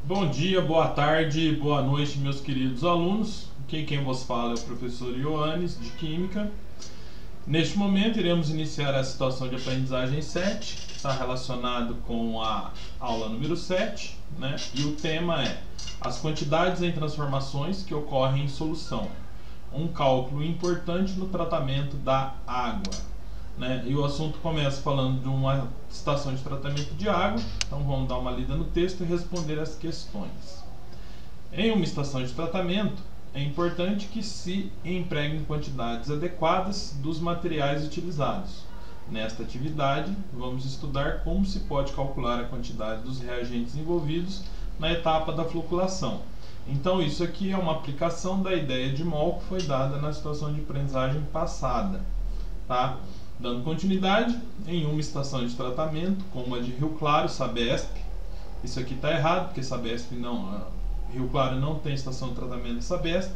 Bom dia, boa tarde, boa noite, meus queridos alunos. Aqui quem vos fala é o professor Ioannis, de Química. Neste momento, iremos iniciar a situação de aprendizagem 7, que está relacionado com a aula número 7, né? E o tema é as quantidades em transformações que ocorrem em solução. Um cálculo importante no tratamento da água. Né? E o assunto começa falando de uma estação de tratamento de água, então vamos dar uma lida no texto e responder as questões. Em uma estação de tratamento, é importante que se empreguem quantidades adequadas dos materiais utilizados. Nesta atividade, vamos estudar como se pode calcular a quantidade dos reagentes envolvidos na etapa da floculação. Então, isso aqui é uma aplicação da ideia de mol que foi dada na situação de aprendizagem passada, tá? Dando continuidade, em uma estação de tratamento, como a de Rio Claro, Sabesp. Isso aqui está errado, porque Sabesp não, Rio Claro não tem estação de tratamento de Sabesp.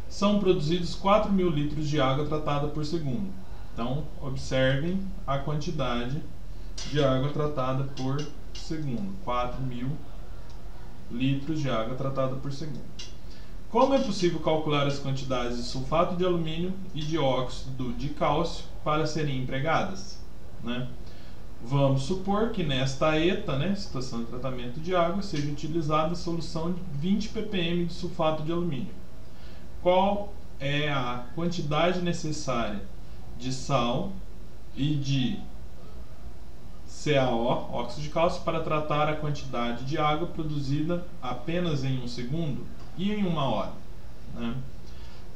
São produzidos 4.000 litros de água tratada por segundo. Então, observem a quantidade de água tratada por segundo. 4.000 litros de água tratada por segundo. Como é possível calcular as quantidades de sulfato de alumínio e de óxido de cálcio para serem empregadas? Né? Vamos supor que nesta ETA, né, situação de tratamento de água, seja utilizada a solução de 20 ppm de sulfato de alumínio. Qual é a quantidade necessária de sal e de CaO, óxido de cálcio, para tratar a quantidade de água produzida apenas em 1 segundo e em 1 hora? Né?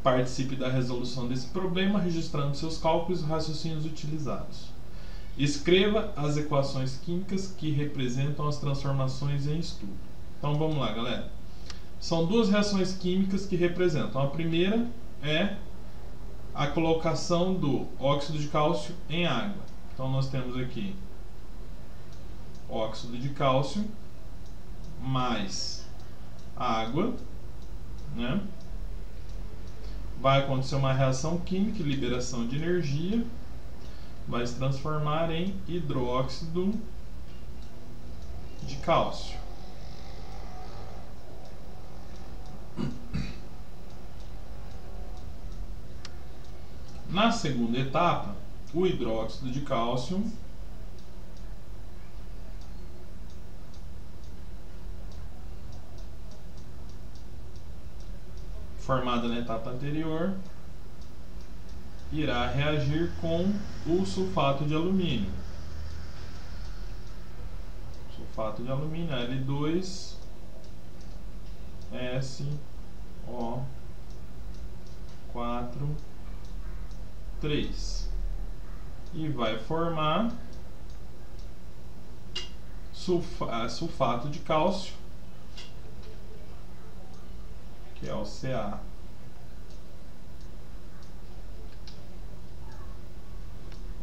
Participe da resolução desse problema registrando seus cálculos e raciocínios utilizados. Escreva as equações químicas que representam as transformações em estudo. Então vamos lá, galera. São duas reações químicas que representam. A primeira é a colocação do óxido de cálcio em água. Então nós temos aqui óxido de cálcio mais água, né? Vai acontecer uma reação química, liberação de energia, vai se transformar em hidróxido de cálcio. Na segunda etapa, o hidróxido de cálcio formado na etapa anterior irá reagir com o sulfato de alumínio. Sulfato de alumínio, L2SO4 e vai formar sulfato de cálcio, que é o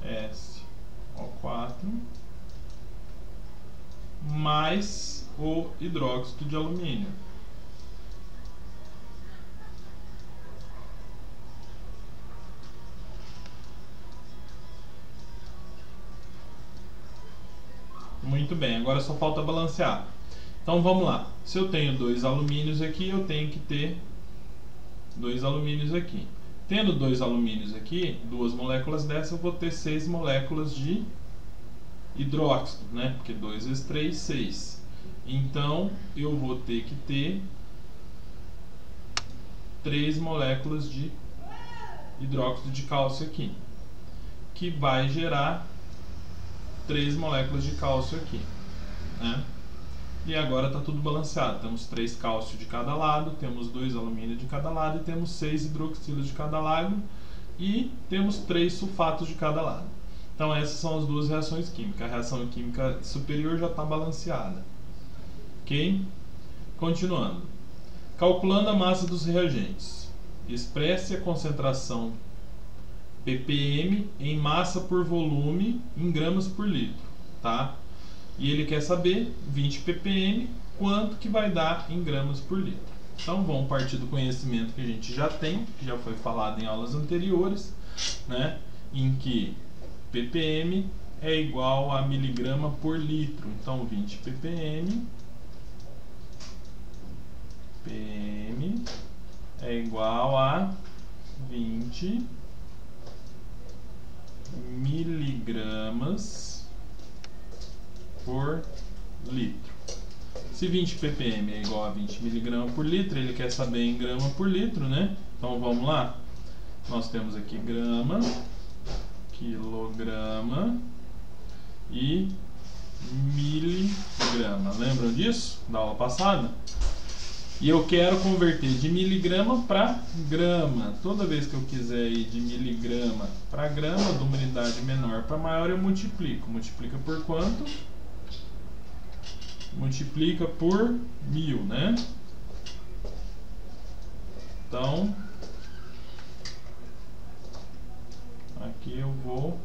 CaSO4, mais o hidróxido de alumínio. Muito bem, agora só falta balancear. Então vamos lá. Se eu tenho 2 alumínios aqui, eu tenho que ter 2 alumínios aqui. Tendo 2 alumínios aqui, 2 moléculas dessa, eu vou ter 6 moléculas de hidróxido, né? Porque 2 vezes 3, 6. Então eu vou ter que ter 3 moléculas de hidróxido de cálcio aqui, que vai gerar 3 moléculas de cálcio aqui, né? E agora está tudo balanceado. Temos 3 cálcio de cada lado, temos 2 alumínio de cada lado e temos 6 hidroxilos de cada lado e temos 3 sulfatos de cada lado. Então essas são as duas reações químicas. A reação química superior já está balanceada. Ok? Continuando. Calculando a massa dos reagentes. Expresse a concentração ppm em massa por volume em gramas por litro, tá? E ele quer saber 20 ppm, quanto que vai dar em gramas por litro. Então vamos partir do conhecimento que a gente já tem, que já foi falado em aulas anteriores, né? Em que ppm é igual a miligrama por litro. Então 20 ppm igual a 20 miligramas por litro. Se 20 ppm é igual a 20 miligramas por litro, ele quer saber em grama por litro, né? Então vamos lá. Nós temos aqui grama, quilograma e miligrama. Lembram disso? Da aula passada? E eu quero converter de miligrama para grama. Toda vez que eu quiser ir de miligrama para grama, de uma unidade menor para maior, eu multiplico. Multiplica por quanto? Multiplica por 1000, né? Então, aqui eu vou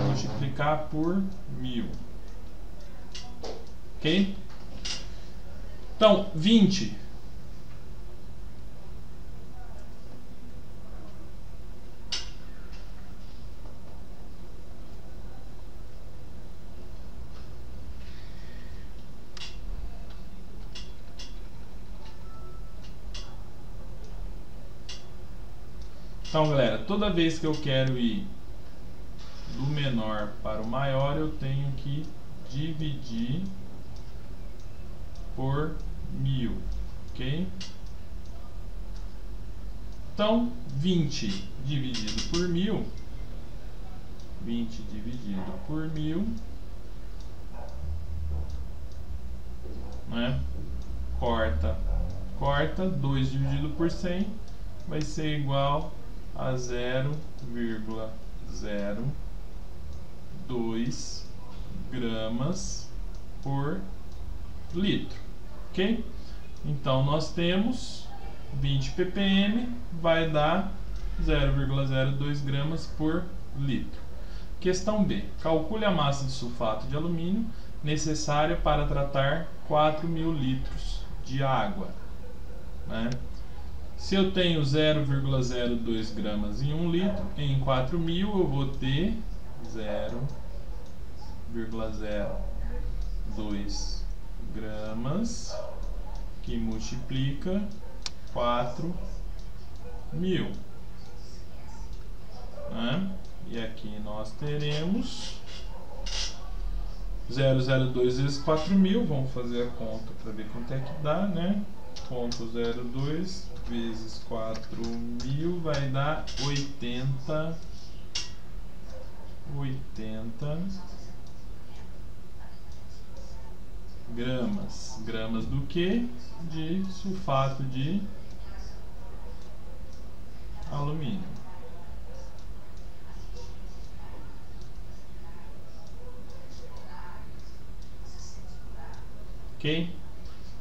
multiplicar por 1000. Ok? Então, 20. Então, galera, toda vez que eu quero ir do menor para o maior, eu tenho que dividir por 1000, ok? Então, 20 dividido por 1000, 20 dividido por 1000, né? Corta, 2 dividido por 100 vai ser igual a 0,02 gramas por litro, ok? Então nós temos 20 ppm vai dar 0,02 gramas por litro. Questão B. Calcule a massa de sulfato de alumínio necessária para tratar 4.000 litros de água, né? Se eu tenho 0,02 gramas em 1 litro, em 4.000 eu vou ter 0,02 gramas que multiplica 4.000, né? E aqui nós teremos 0,02 vezes 4.000, vamos fazer a conta para ver quanto é que dá, né? Ponto 0,2 vezes 4.000 vai dar 80 gramas. Gramas do que? De sulfato de alumínio. Ok?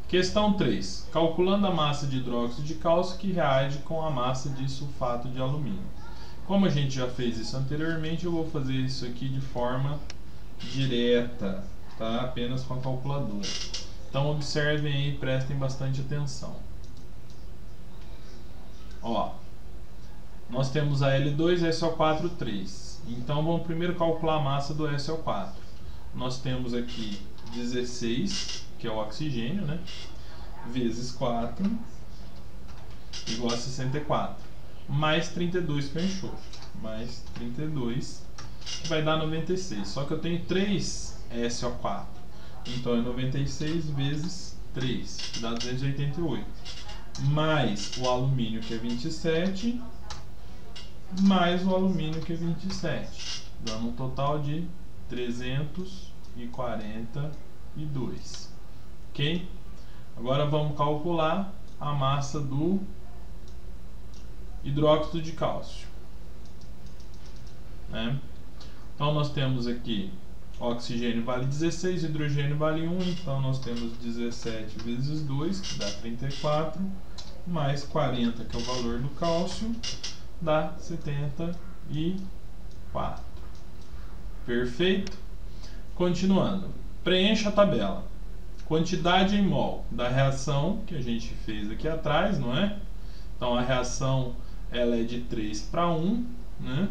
Questão 3. Calculando a massa de hidróxido de cálcio que reage com a massa de sulfato de alumínio. Como a gente já fez isso anteriormente, eu vou fazer isso aqui de forma direta, tá? Apenas com a calculadora. Então observem aí e prestem bastante atenção. Ó, nós temos a L2 e SO4 3. Então vamos primeiro calcular a massa do SO4. Nós temos aqui 16, que é o oxigênio, né? Vezes 4 igual a 64. Mais 32 que é o enxofre. Mais 32 que vai dar 96. Só que eu tenho 3 SO4. Então é 96 vezes 3, que dá 288. Mais o alumínio, que é 27. Mais o alumínio, que é 27. Dando um total de 342. Ok? Agora vamos calcular a massa do hidróxido de cálcio, né? Então nós temos aqui oxigênio vale 16, hidrogênio vale 1, então nós temos 17 vezes 2, que dá 34, mais 40, que é o valor do cálcio, dá 74. Perfeito? Continuando, preencha a tabela. Quantidade em mol da reação que a gente fez aqui atrás, não é? Então a reação ela é de 3 para 1, né?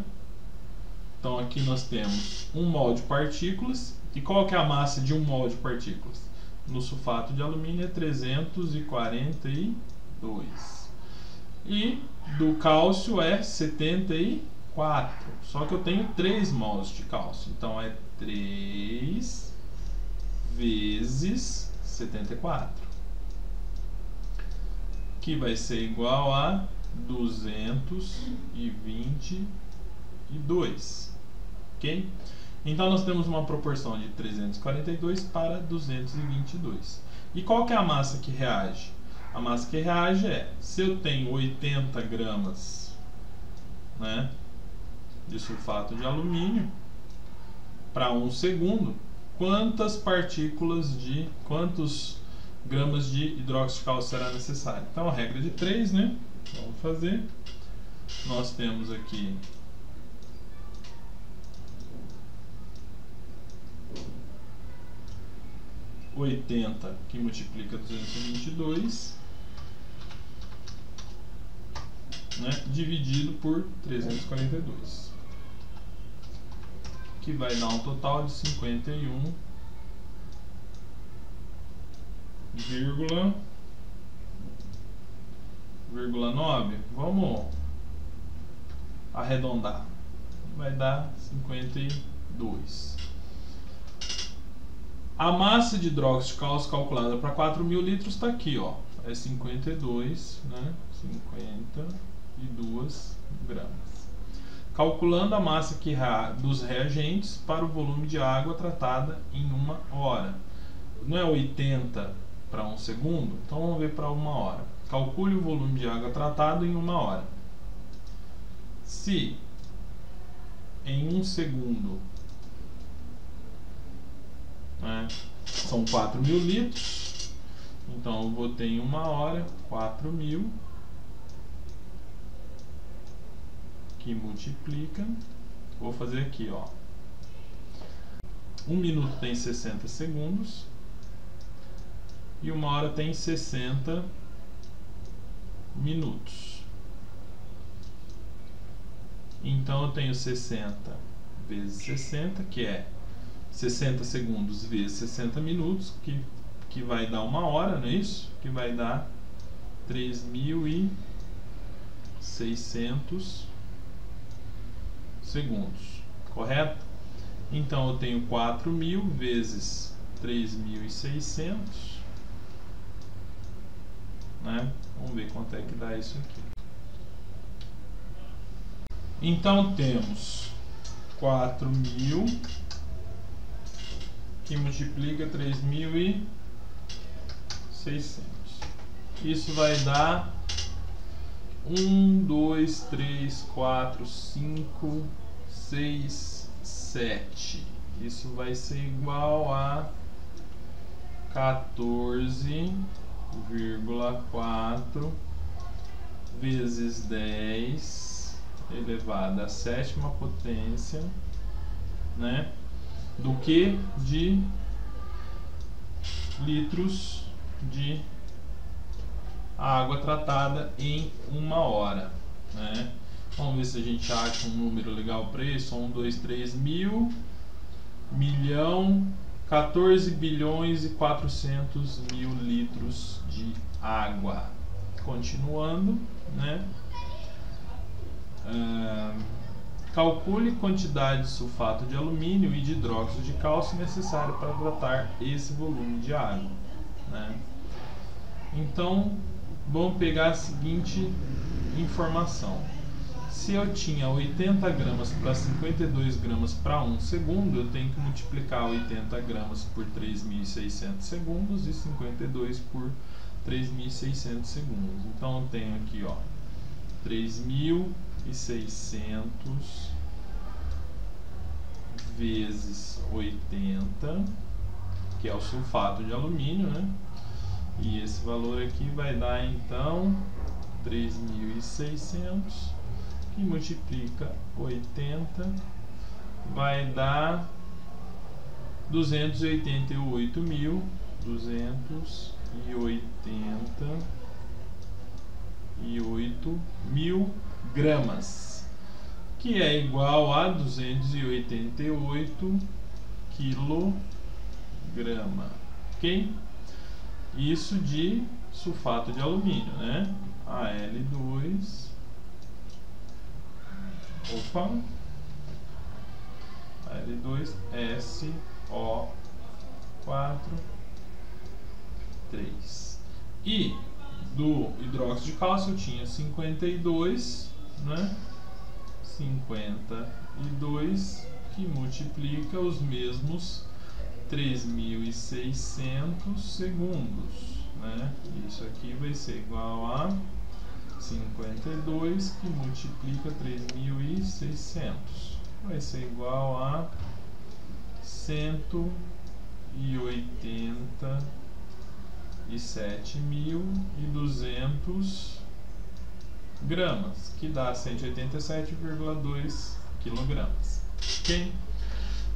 Então aqui nós temos 1 mol de partículas. E qual que é a massa de 1 mol de partículas? No sulfato de alumínio é 342. E do cálcio é 74. Só que eu tenho 3 mols de cálcio. Então é 3 vezes 74. Que vai ser igual a 222. Ok? Então nós temos uma proporção de 342 para 222. E qual que é a massa que reage? A massa que reage é, se eu tenho 80 gramas, né, de sulfato de alumínio para 1 segundo, quantos gramas de hidróxido de cálcio será necessário? Então a regra de 3, né? Vamos fazer. Nós temos aqui 80 que multiplica 222, né, dividido por 342, que vai dar um total de 51,9. Vamos arredondar, vai dar 52. A massa de hidróxido de cálcio calculada para 4.000 litros está aqui, ó, é 52, né? 52 gramas. Calculando a massa dos reagentes para o volume de água tratada em 1 hora. Não é 80 para 1 segundo? Então vamos ver para 1 hora. Calcule o volume de água tratado em 1 hora. Se em 1 segundo, né, são 4.000 litros, então eu botei em 1 hora 4.000, que multiplica, vou fazer aqui, ó, 1 minuto tem 60 segundos e 1 hora tem 60 minutos. Então eu tenho 60 vezes 60, que é 60 segundos vezes 60 minutos, que vai dar 1 hora, não é isso? Que vai dar 3.600 segundos, correto? Então eu tenho 4.000 vezes 3.600, né? Vamos ver quanto é que dá isso aqui. Então temos 4.000 que multiplica 3.600. Isso vai dar 1, 2, 3, 4, 5, 6, 7. Isso vai ser igual a 14,4 vezes 10 elevado à 7ª potência, né, do que de litros de água tratada em 1 hora, né? Vamos ver se a gente acha um número legal para isso. 1, 2, 3 mil, milhão, 14 bilhões e 400 mil litros de água. Continuando, né? Calcule quantidade de sulfato de alumínio e de hidróxido de cálcio necessário para tratar esse volume de água, né? Então, vamos pegar a seguinte informação. Se eu tinha 80 gramas para 52 gramas para 1 segundo, eu tenho que multiplicar 80 gramas por 3.600 segundos e 52 por 3.600 segundos. Então eu tenho aqui, ó, 3.600 vezes 80, que é o sulfato de alumínio, né? E esse valor aqui vai dar então 3.600, que multiplica 80, vai dar 288.288.000 gramas, que é igual a 288 quilograma, ok? Isso de sulfato de alumínio, né? AL2, opa, AL2, SO4, 3. E do hidróxido de cálcio eu tinha 52, né? 52 que multiplica os mesmos 3.600 segundos, né? Isso aqui vai ser igual a 52 que multiplica 3.600, vai ser igual a 187.200 gramas, que dá 187,2 quilogramas. Ok?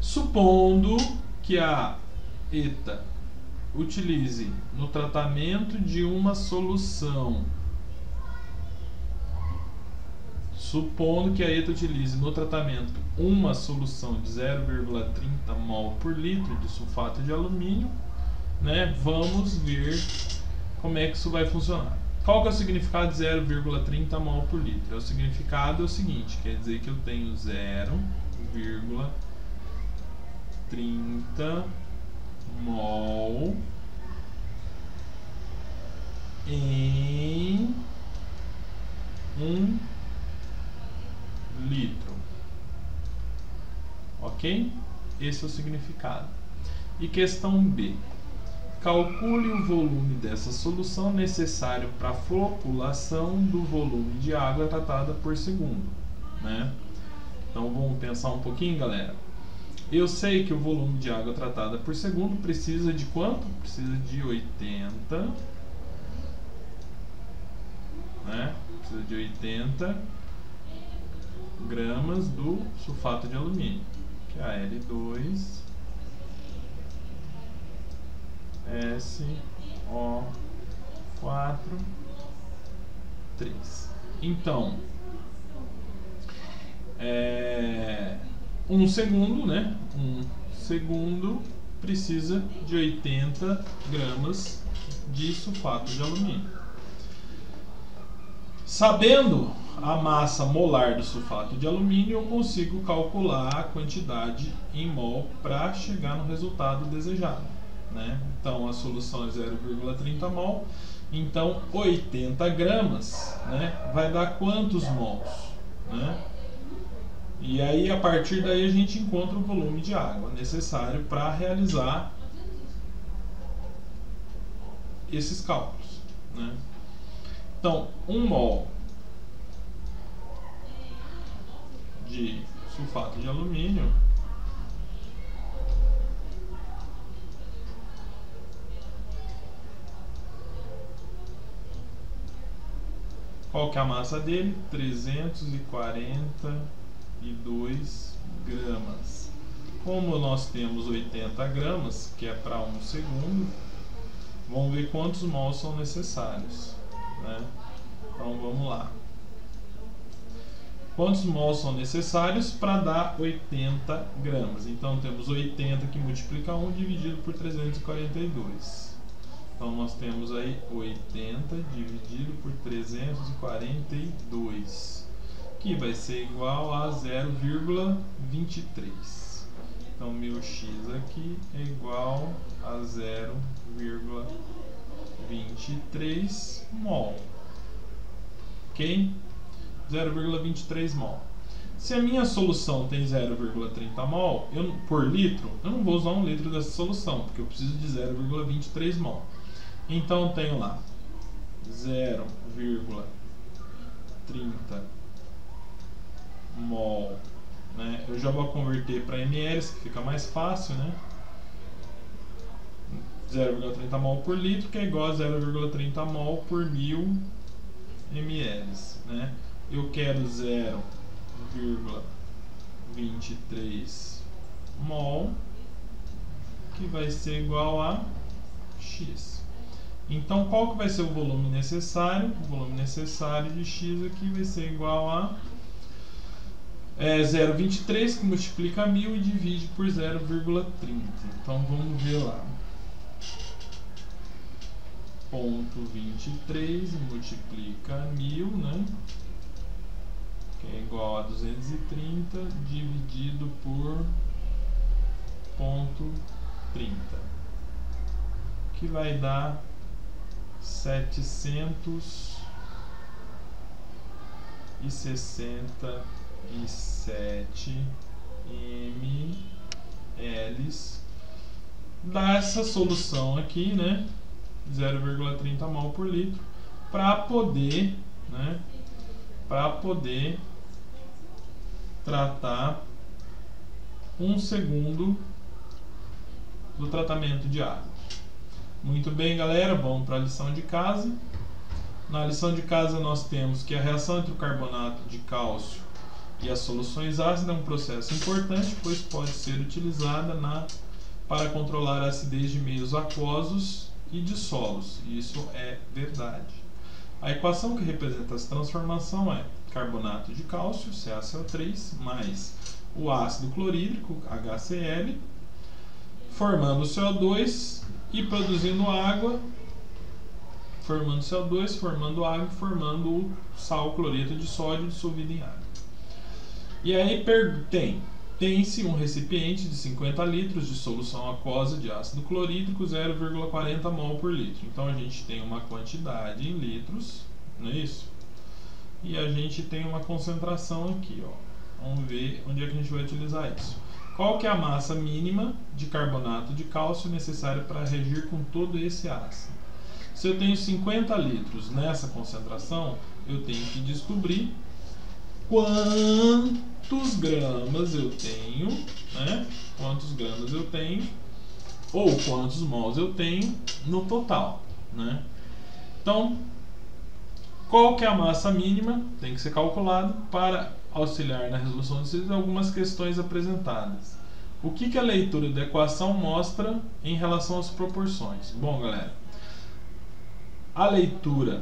Supondo que a ETA utilize no tratamento de uma solução, uma solução de 0,30 mol por litro de sulfato de alumínio, né? Vamos ver como é que isso vai funcionar. Qual que é o significado de 0,30 mol por litro? O significado é o seguinte, quer dizer que eu tenho 0,30 mol em 1 litro. Ok? Esse é o significado. E questão B. Calcule o volume dessa solução necessário para a floculação do volume de água tratada por segundo, né? Então vamos pensar um pouquinho, galera. Eu sei que o volume de água tratada por segundo precisa de quanto? Precisa de 80, né? Precisa de 80 gramas do sulfato de alumínio, que é Al2, SO4, 3. Então, um segundo, né? Um segundo precisa de 80 gramas de sulfato de alumínio. Sabendo a massa molar do sulfato de alumínio, eu consigo calcular a quantidade em mol para chegar no resultado desejado, né? Então a solução é 0,30 mol, então 80 gramas, né, vai dar quantos mols, né? E aí a partir daí a gente encontra o volume de água necessário para realizar esses cálculos, né? Então 1 mol de sulfato de alumínio qual que é a massa dele? 342 gramas. Como nós temos 80 gramas, que é para 1 segundo, vamos ver quantos mols são necessários, né? Então vamos lá. Quantos mols são necessários para dar 80 gramas? Então temos 80 que multiplica 1 dividido por 342. Então nós temos aí 80 dividido por 342, que vai ser igual a 0,23. Então meu x aqui é igual a 0,23 mol. Ok? 0,23 mol. Se a minha solução tem 0,30 mol por litro, eu não vou usar 1 litro dessa solução, porque eu preciso de 0,23 mol. Então eu tenho lá 0,30 mol, né? Eu já vou converter para ml, que fica mais fácil, né? 0,30 mol por litro, que é igual a 0,30 mol por 1000 ml, né? Eu quero 0,23 mol, que vai ser igual a x. Então, qual que vai ser o volume necessário? O volume necessário de x aqui vai ser igual a 0,23, que multiplica 1000 e divide por 0,30. Então, vamos ver lá. 0,23 multiplica 1000, né? Que é igual a 230 dividido por 0,30, que vai dar 767 ml dessa solução aqui, né? 0,30 mol por litro, para poder, né? Para poder tratar 1/2 do tratamento de água. Muito bem, galera, vamos para a lição de casa. Na lição de casa nós temos que a reação entre o carbonato de cálcio e as soluções ácidas é um processo importante, pois pode ser utilizada para controlar a acidez de meios aquosos e de solos. Isso é verdade. A equação que representa essa transformação é carbonato de cálcio, CaCO3, mais o ácido clorídrico, HCl, formando CO2 e produzindo água, formando CO2, formando água e formando o sal cloreto de sódio dissolvido em água. E aí tem-se um recipiente de 50 litros de solução aquosa de ácido clorídrico, 0,40 mol por litro. Então a gente tem uma quantidade em litros, não é isso? E a gente tem uma concentração aqui, ó. Vamos ver onde é que a gente vai utilizar isso. Qual que é a massa mínima de carbonato de cálcio necessária para reagir com todo esse ácido? Se eu tenho 50 litros nessa concentração, eu tenho que descobrir quantos gramas eu tenho, né? Quantos gramas eu tenho, ou quantos mols eu tenho no total, né? Então, qual que é a massa mínima? Tem que ser calculado para auxiliar na resolução de algumas questões apresentadas. O que a leitura da equação mostra em relação às proporções? Bom, galera, a leitura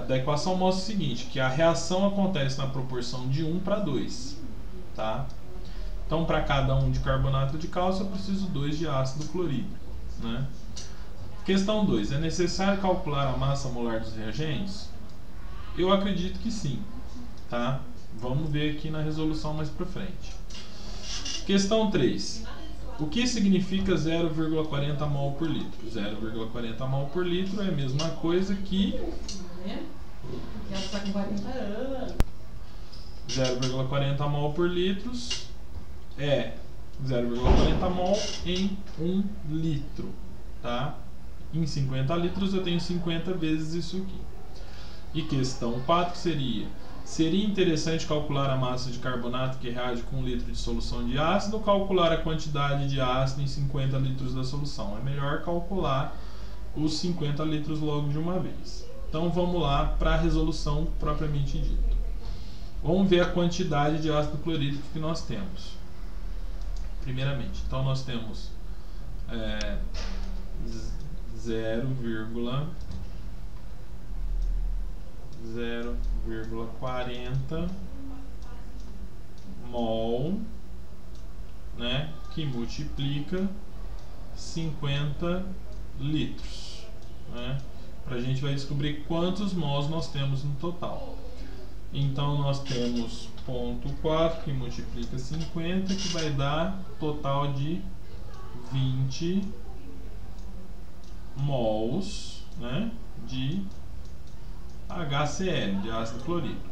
da equação mostra o seguinte, que a reação acontece na proporção de 1:2, tá? Então, para cada 1 de carbonato de cálcio, eu preciso 2 de ácido clorídrico, né? Questão 2. É necessário calcular a massa molar dos reagentes? Eu acredito que sim, tá? Vamos ver aqui na resolução mais para frente. Questão 3. O que significa 0,40 mol por litro? 0,40 mol por litro é a mesma coisa que... Ela está com 40 anos. 0,40 mol por litro é 0,40 mol em 1 litro, tá? Em 50 litros eu tenho 50 vezes isso aqui. E questão 4 seria interessante calcular a massa de carbonato que reage com 1 litro de solução de ácido ou calcular a quantidade de ácido em 50 litros da solução? É melhor calcular os 50 litros logo de uma vez. Então vamos lá para a resolução propriamente dita. Vamos ver a quantidade de ácido clorídrico que nós temos. Primeiramente, então nós temos 0,40 mol, né, que multiplica 50 litros, né? Para a gente vai descobrir quantos mols nós temos no total. Então nós temos 0,4 que multiplica 50, que vai dar total de 20 mols, né, de HCl, de ácido clorídrico.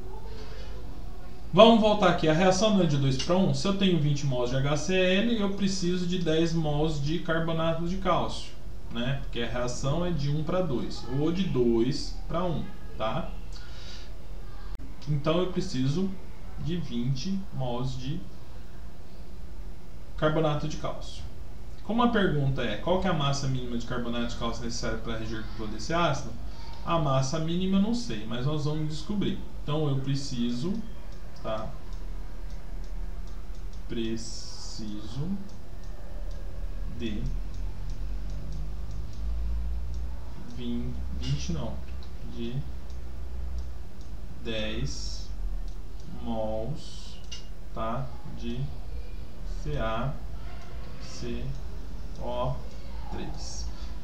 Vamos voltar aqui, a reação não é de 2:1. Se eu tenho 20 mols de HCl, eu preciso de 10 mols de carbonato de cálcio, né? Porque a reação é de 1:2 ou de 2:1, tá? Então eu preciso de 20 mols de carbonato de cálcio. Como a pergunta é qual que é a massa mínima de carbonato de cálcio necessária para reagir com todo esse ácido, a massa mínima eu não sei, mas nós vamos descobrir. Então eu preciso, tá? Preciso de 20 não, de 10 mols, tá? De CaCO3.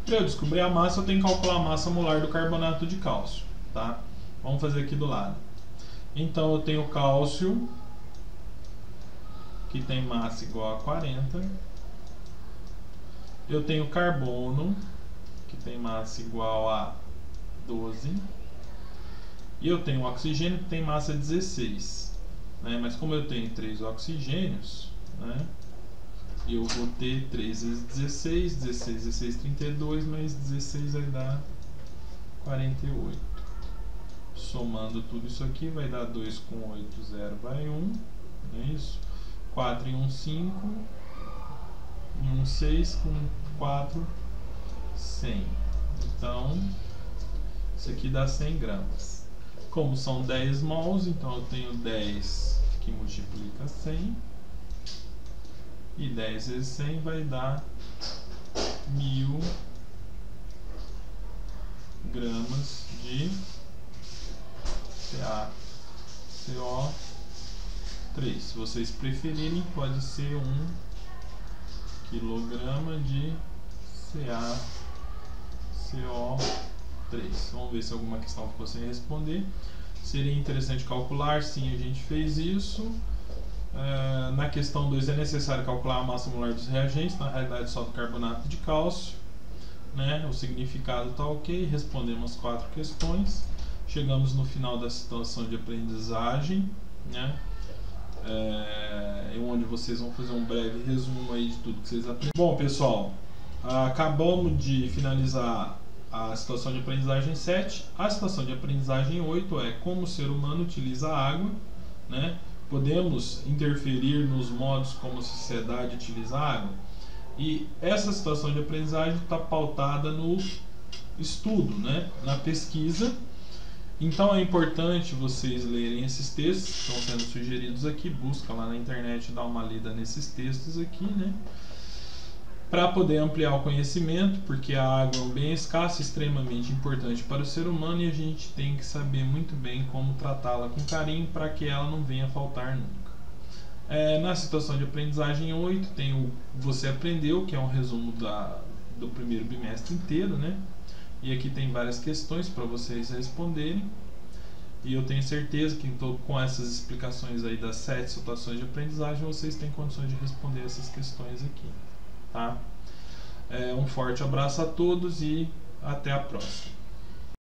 Para eu descobrir a massa, eu tenho que calcular a massa molar do carbonato de cálcio, tá? Vamos fazer aqui do lado. Então eu tenho cálcio, que tem massa igual a 40. Eu tenho carbono, que tem massa igual a 12. E eu tenho oxigênio, que tem massa 16. Né? Mas como eu tenho 3 oxigênios, né? Eu vou ter 3 vezes 16, 16, 16, 32, mais 16 vai dar 48. Somando tudo isso aqui, vai dar 2 com 8, 0 vai 1, não é isso? 4 e 1, 5, e 1, 6, com 4, 100. Então, isso aqui dá 100 gramas. Como são 10 mols, então eu tenho 10 que multiplica 100. E 10 vezes 100 vai dar 1000 gramas de CO3. Se vocês preferirem, pode ser 1 quilograma de CO3. Vamos ver se alguma questão ficou sem responder. Seria interessante calcular, sim, a gente fez isso. Na questão 2 é necessário calcular a massa molar dos reagentes, na realidade só do carbonato de cálcio, né? O significado está ok, respondemos 4 questões, chegamos no final da situação de aprendizagem, né? Onde vocês vão fazer um breve resumo aí de tudo que vocês aprenderam. Bom, pessoal, acabamos de finalizar a situação de aprendizagem 7. A situação de aprendizagem 8 é como o ser humano utiliza a água, né? Podemos interferir nos modos como a sociedade utiliza a água. E essa situação de aprendizagem está pautada no estudo, né? Na pesquisa. Então é importante vocês lerem esses textos que estão sendo sugeridos aqui. Busca lá na internet, dá uma lida nesses textos aqui, né? Para poder ampliar o conhecimento, porque a água é um bem escasso, extremamente importante para o ser humano, e a gente tem que saber muito bem como tratá-la com carinho para que ela não venha a faltar nunca. Na situação de aprendizagem 8 tem o Você Aprendeu, que é um resumo do primeiro bimestre inteiro, né? E aqui tem várias questões para vocês responderem, e eu tenho certeza que com essas explicações aí das 7 situações de aprendizagem vocês têm condições de responder essas questões aqui. Tá? Um forte abraço a todos e até a próxima.